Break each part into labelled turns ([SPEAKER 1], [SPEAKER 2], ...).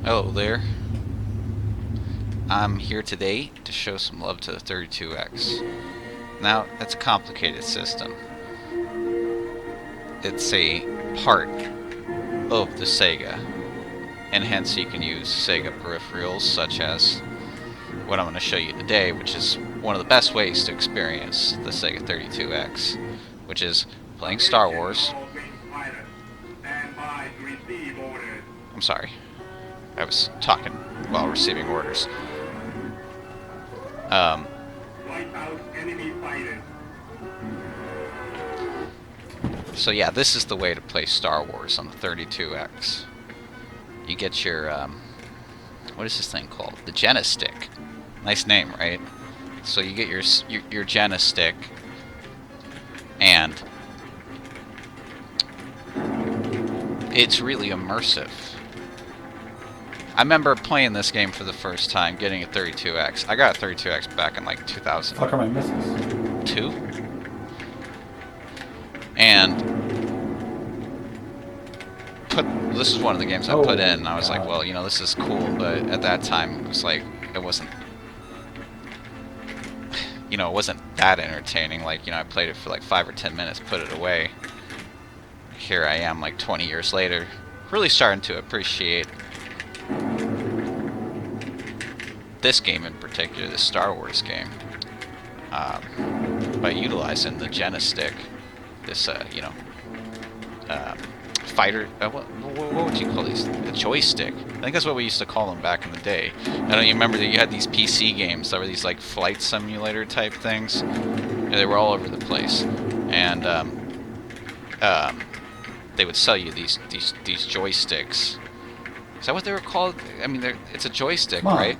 [SPEAKER 1] Hello there. I'm here today to show some love to the 32X. Now, it's a complicated system. It's a part of the Sega, and hence you can use Sega peripherals such as what I'm going to show you today, which is one of the best ways to experience the Sega 32X, which is playing Star Wars. I'm sorry, I was talking while receiving orders. So yeah, this is the way to play Star Wars on the 32X. You get your, what is this thing called? The Genistick. Nice name, right? So you get your Genistick, and it's really immersive. I remember playing this game for the first time, getting a 32X. I got a 32X back in like 2000.
[SPEAKER 2] Fuck are my misses?
[SPEAKER 1] 2? And this is one of the games I put in, and I was like, well, you know, this is cool, but at that time, it was like, it wasn't, you know, it wasn't that entertaining. Like, you know, I played it for like 5 or 10 minutes, put it away. Here I am, like 20 years later, really starting to appreciate this game in particular, the Star Wars game, by utilizing the Genistick, this, you know, fighter, what would you call these? A joystick. I think that's what we used to call them back in the day. I don't even remember that you had these PC games that were these like flight simulator type things. Yeah, they were all over the place, and they would sell you these joysticks. Is that what they were called? I mean, it's a joystick, right?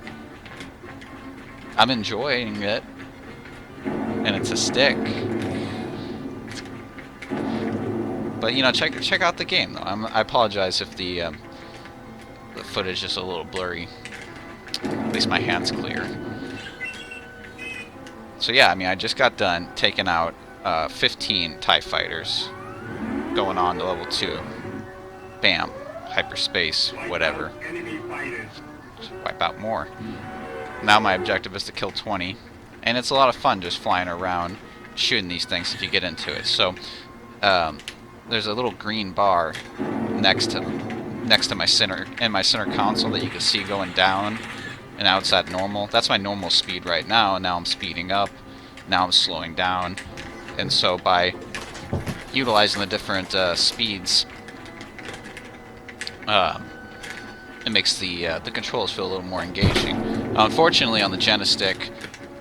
[SPEAKER 1] I'm enjoying it, and it's a stick. But you know, check out the game though. I apologize if the footage is a little blurry. At least my hand's clear. So yeah, I mean, I just got done taking out 15 TIE fighters, going on to level 2. Bam, hyperspace, whatever. Just wipe out more. Now my objective is to kill 20, and it's a lot of fun just flying around, shooting these things if you get into it. So. There's a little green bar next to my center console that you can see going down, and now it's at normal. That's my normal speed right now, and now I'm speeding up. Now I'm slowing down, and so by utilizing the different speeds, it makes the controls feel a little more engaging. Unfortunately, on the Genistick,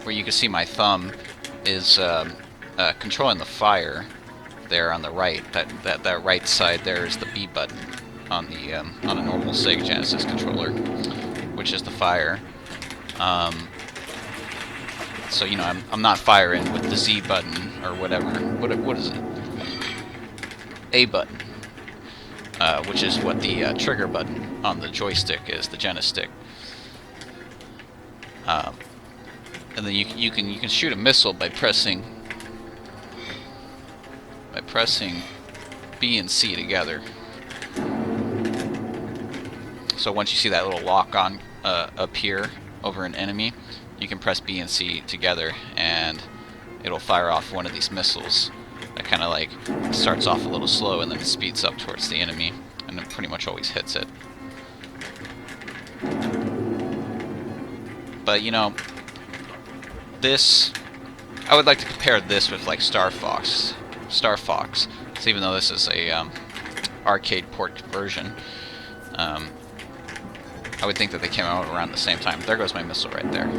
[SPEAKER 1] where you can see my thumb is controlling the fire. There on the right, that right side there is the B button on a normal Sega Genesis controller, which is the fire. So you know, I'm not firing with the Z button or whatever. What is it? A button, which is what the trigger button on the joystick is, the Genistick. And then you can shoot a missile by pressing B and C together. So once you see that little lock-on appear over an enemy, you can press B and C together, and it'll fire off one of these missiles that kind of like starts off a little slow and then it speeds up towards the enemy, and it pretty much always hits it. But you know, this, I would like to compare this with like Star Fox. So even though this is a arcade port conversion, I would think that they came out around the same time. There goes my missile right there.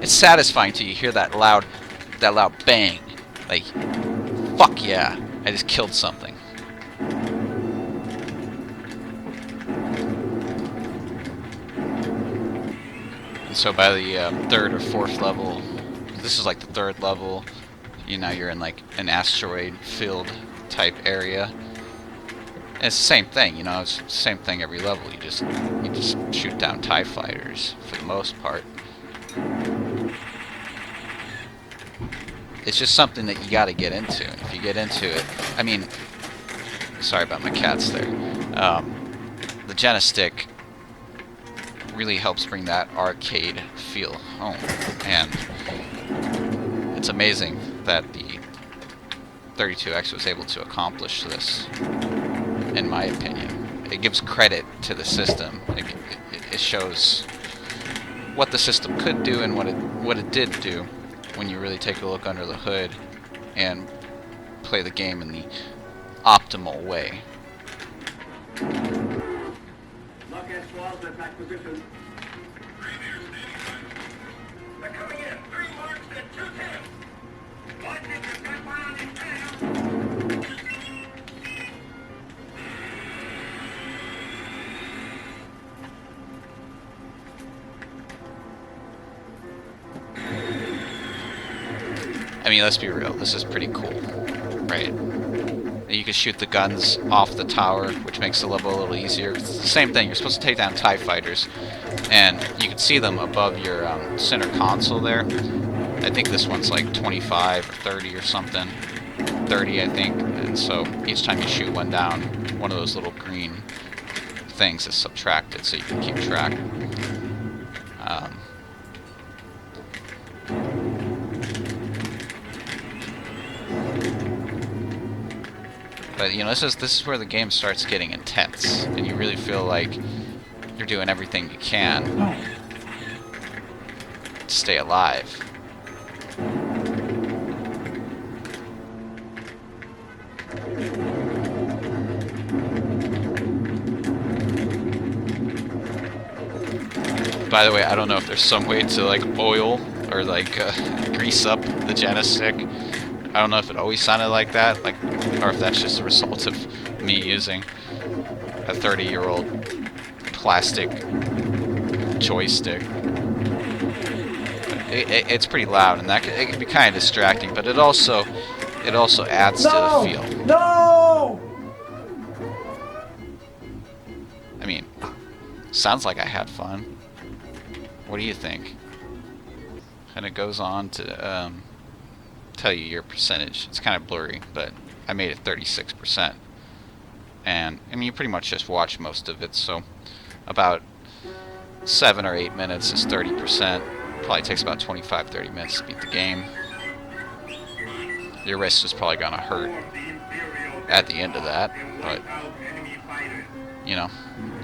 [SPEAKER 1] It's satisfying to you hear that loud bang. Like, fuck yeah, I just killed something. And so by the 3rd or 4th level, this is like the 3rd level. You know, you're in like an asteroid field type area. And it's the same thing, you know, it's the same thing every level. You just shoot down TIE fighters for the most part. It's just something that you gotta get into. If you get into it, I mean, sorry about my cats there. The Genistick really helps bring that arcade feel home. And it's amazing that the 32X was able to accomplish this, in my opinion. It gives credit to the system. It shows what the system could do and what it did do when you really take a look under the hood and play the game in the optimal way. I mean, let's be real, this is pretty cool, right? You can shoot the guns off the tower, which makes the level a little easier. It's the same thing, you're supposed to take down TIE fighters, and you can see them above your center console there. I think this one's like 25 or 30 or something. 30, I think, and so each time you shoot one down, one of those little green things is subtracted so you can keep track. But you know, this is where the game starts getting intense, and you really feel like you're doing everything you can to stay alive. By the way, I don't know if there's some way to like oil or like grease up the Genesis. I don't know if it always sounded like that, like, or if that's just a result of me using a 30-year-old plastic joystick. It's pretty loud, and that it can be kind of distracting, but it also adds to the feel.
[SPEAKER 2] No!
[SPEAKER 1] I mean, sounds like I had fun. What do you think? And it goes on to tell you your percentage. It's kind of blurry, but I made it 36%. And I mean, you pretty much just watch most of it, so about 7 or 8 minutes is 30%. Probably takes about 25-30 minutes to beat the game. Your wrist is probably gonna hurt at the end of that, but you know,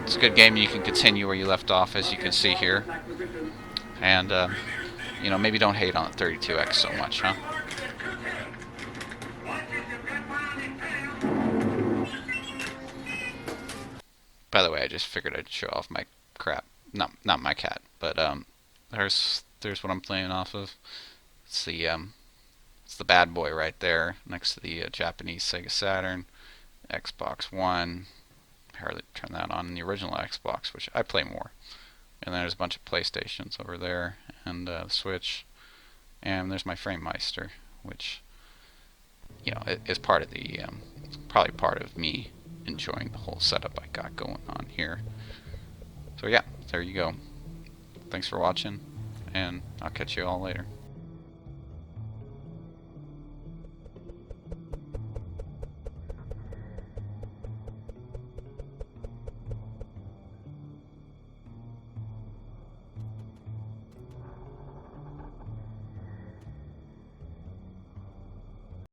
[SPEAKER 1] it's a good game. You can continue where you left off, as you can see here. And you know, maybe don't hate on the 32X so much, huh? By the way, I just figured I'd show off my crap. Not my cat, but there's what I'm playing off of. It's the bad boy right there, next to the Japanese Sega Saturn, Xbox One. I hardly turn that on in the original Xbox, which I play more. And then there's a bunch of PlayStations over there, and the Switch, and there's my FrameMeister, which, you know, is part of the probably part of me enjoying the whole setup I got going on here. So yeah, there you go. Thanks for watching, and I'll catch you all later.